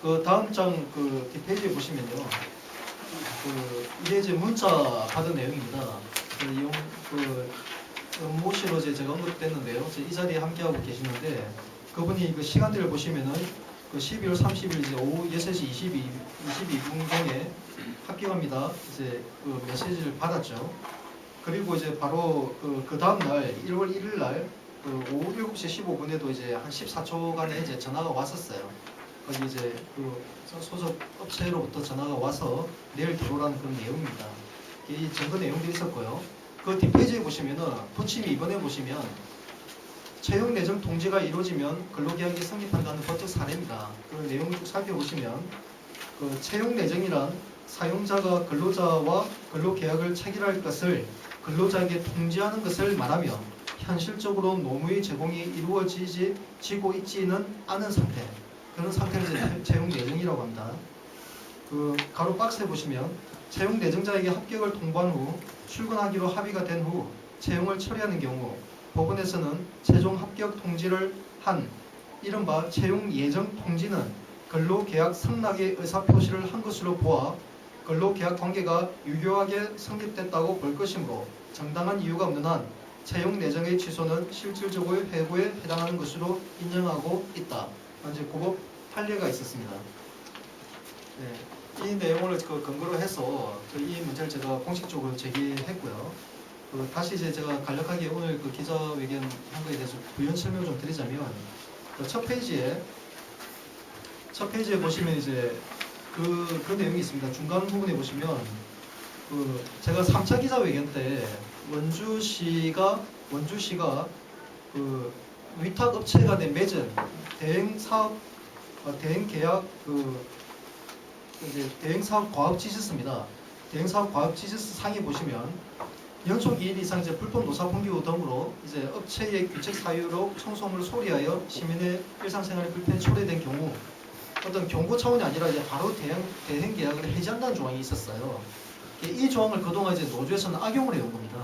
그 다음 장 그 뒷페이지에 보시면요. 이게 이제 문자 받은 내용입니다. 모시로 제가 언급됐는데요. 이 자리에 함께하고 계시는데 그분이 그 시간대를 보시면은 그 12월 30일 이제 오후 6시 22분경에 합격합니다. 이제 그 메시지를 받았죠. 그리고 이제 바로 그 다음 날 1월 1일 날 오후 7시 15분에도 이제 한 14초간에 이제 전화가 왔었어요. 거기 이제 그 소속 업체로부터 전화가 와서 내일 들어오라는 그런 내용입니다. 이 증거 내용도 있었고요. 그 뒷페이지에 보시면은 부침이 이번에 보시면 채용 내정 통지가 이루어지면 근로계약이 성립한다는 법적 사례입니다. 그 내용 쭉 살펴보시면 그 채용 내정이란 사용자가 근로자와 근로계약을 체결할 것을 근로자에게 통지하는 것을 말하며 현실적으로 노무의 제공이 이루어지고 있지는 않은 상태, 그런 상태를 이제 채용 내정이라고 합니다. 그 가로 박스에 보시면 채용 내정자에게 합격을 통보한 후 출근하기로 합의가 된 후 채용을 처리하는 경우 법원에서는 최종 합격 통지를 한 이른바 채용 예정 통지는 근로계약 성락의 의사표시를 한 것으로 보아 근로계약 관계가 유효하게 성립됐다고 볼 것이므로 정당한 이유가 없는 한 채용 내정의 취소는 실질적으로 해고에 해당하는 것으로 인정하고 있다. 이제 고법 판례가 있었습니다. 네, 이 내용을 근거로 해서 이 문제를 제가 공식적으로 제기했고요. 다시 이제 제가 간략하게 오늘 그 기자회견 한 거에 대해서 부연 설명을 좀 드리자면 첫 페이지에 보시면 이제 그 내용이 있습니다. 중간 부분에 보시면 제가 3차 기자회견 때 원주시가 그 위탁 업체 간에 맺은 대행계약 이제 대행사업 과업 지시서입니다. 대행사업 과업 지시서 상에 보시면 연속 2일 이상 이제 불법 노사 분규 등으로 이제 업체의 규칙 사유로 청소를 소리하여 시민의 일상생활에 불편이 초래된 경우 어떤 경고 차원이 아니라 이제 바로 대행 계약을 해지한다는 조항이 있었어요. 이 조항을 그동안 이제 노조에서는 악용을 해온 겁니다.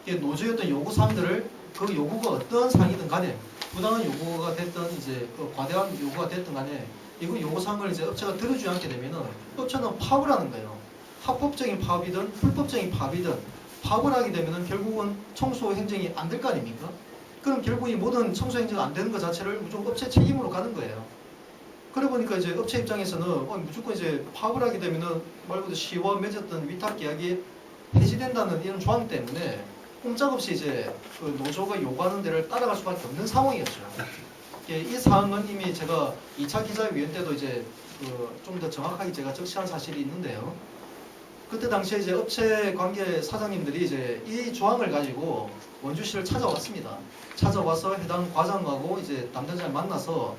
노조의 어떤 요구 사항들을 그 요구가 어떤 사항이든 간에 부당한 요구가 됐든 이제 과대한 요구가 됐든 간에 이거 요구사항을 이제 업체가 들어주지 않게 되면은 업체는 파업을 하는 거예요. 합법적인 파업이든 불법적인 파업이든 파업을 하게 되면은 결국은 청소 행정이 안 될 거 아닙니까? 그럼 결국 이 모든 청소 행정이 안 되는 것 자체를 무조건 업체 책임으로 가는 거예요. 그러다 보니까 이제 업체 입장에서는 무조건 이제 파업을 하게 되면은 말 그대로 시와 맺었던 위탁 계약이 해지된다는 이런 조항 때문에 꼼짝없이 이제 그 노조가 요구하는 데를 따라갈 수밖에 없는 상황이었죠. 이 사항은 이미 제가 2차 기자회견 때도 이제 좀 더 정확하게 제가 적시한 사실이 있는데요. 그때 당시에 이제 업체 관계 사장님들이 이제 이 조항을 가지고 원주시를 찾아왔습니다. 찾아와서 해당 과장하고 이제 담당자를 만나서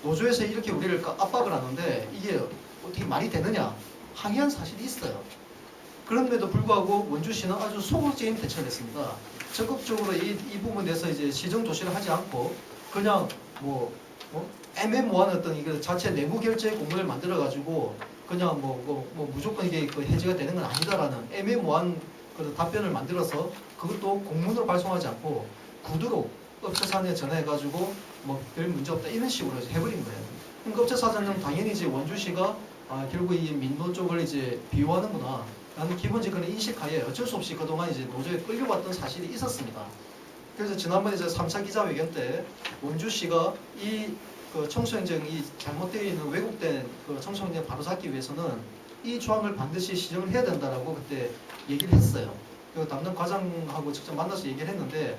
노조에서 이렇게 우리를 압박을 하는데 이게 어떻게 말이 되느냐 항의한 사실이 있어요. 그런데도 불구하고 원주시는 아주 소극적인 대처를 했습니다. 적극적으로 이 부분에 대해서 이제 시정 조치를 하지 않고 그냥 애매모호한 어떤 이거 자체 내부 결제 공문을 만들어 가지고 그냥 무조건 이게 해지가 되는 건 아니다라는 애매모호한 답변을 만들어서 그것도 공문으로 발송하지 않고 구두로 업체사에 전화해 가지고 별 문제 없다 이런 식으로 해버린 거예요. 그러니까 업체사장은 당연히 이제 원주시가 결국 이 민노 쪽을 이제 비호하는구나 라는 기본적인 인식하에 어쩔 수 없이 그동안 이제 노조에 끌려왔던 사실이 있었습니다. 그래서 지난번에 이제 3차 기자회견 때 원주시가 이 청소행정이 잘못되어 있는 왜곡된 청소행정 바로잡기 위해서는 이 조항을 반드시 시정을 해야 된다라고 그때 얘기를 했어요. 그 담당 과장하고 직접 만나서 얘기를 했는데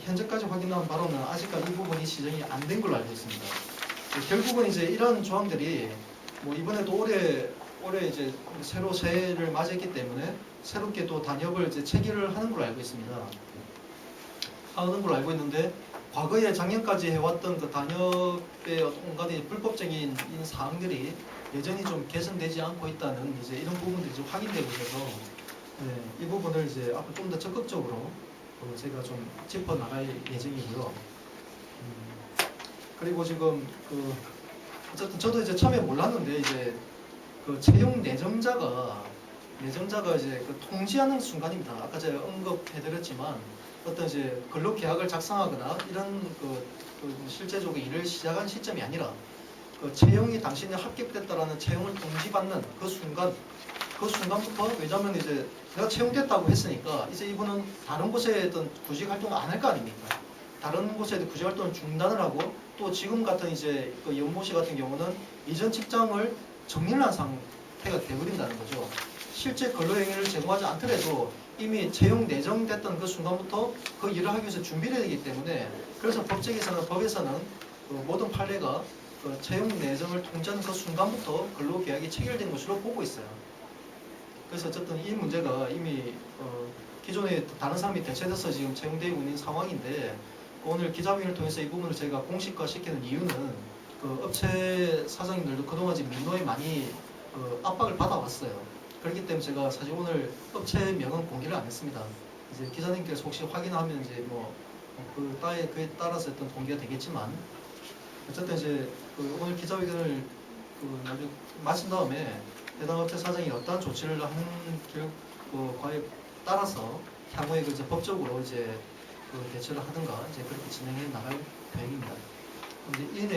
현재까지 확인한 바로는 아직까지 이 부분이 시정이 안 된 걸로 알고 있습니다. 결국은 이제 이런 조항들이 이번에도 올해 이제 새로 새해를 맞이했기 때문에 새롭게 또 단협을 이제 체결을 하는 걸로 알고 있습니다. 하는 걸로 알고 있는데 과거에 작년까지 해왔던 그 단협의 온갖 불법적인 사항들이 여전히 좀 개선되지 않고 있다는 이제 이런 부분들이 좀 확인되고 있어서 이 부분을 이제 앞으로 좀 더 적극적으로 제가 좀 짚어 나갈 예정이고요. 그리고 지금 어쨌든 저도 이제 처음에 몰랐는데 이제 채용 내정자가 이제 통지하는 순간입니다. 아까 제가 언급해드렸지만 어떤 이제 근로 계약을 작성하거나 이런 실제적으로 일을 시작한 시점이 아니라 그 채용이 당신이 합격됐다라는 채용을 통지받는 그 순간부터 왜냐하면 이제 내가 채용됐다고 했으니까 이제 이분은 다른 곳에 어떤 구직 활동을 안 할 거 아닙니까? 다른 곳에 구직 활동을 중단을 하고 또 지금 같은 이제 그 연모 씨 같은 경우는 이전 직장을 정리를 한 상태가 되어버린다는 거죠. 실제 근로행위를 제공하지 않더라도 이미 채용 내정됐던 그 순간부터 그 일을 하기 위해서 준비를 해야 되기 때문에 그래서 법에서는 그 모든 판례가 그 채용 내정을 통지하는 그 순간부터 근로계약이 체결된 것으로 보고 있어요. 그래서 어쨌든 이 문제가 이미 기존에 다른 사람이 대체돼서 지금 채용되고 있는 상황인데 오늘 기자회견을 통해서 이 부분을 제가 공식화 시키는 이유는 그 업체 사장님들도 그동안 지금 민노에 많이 압박을 받아왔어요. 그렇기 때문에 제가 사실 오늘 업체명은 공개를 안 했습니다. 이제 기자님께서 혹시 확인하면 이제 그에 따라서 어떤 공개가 되겠지만 어쨌든 이제 오늘 기자회견을 나중에 마친 다음에 해당 업체 사장이 어떠한 조치를 하는 과에 따라서 향후에 이제 법적으로 이제 대처를 하든가 이제 그렇게 진행해 나갈 계획입니다. 이제 이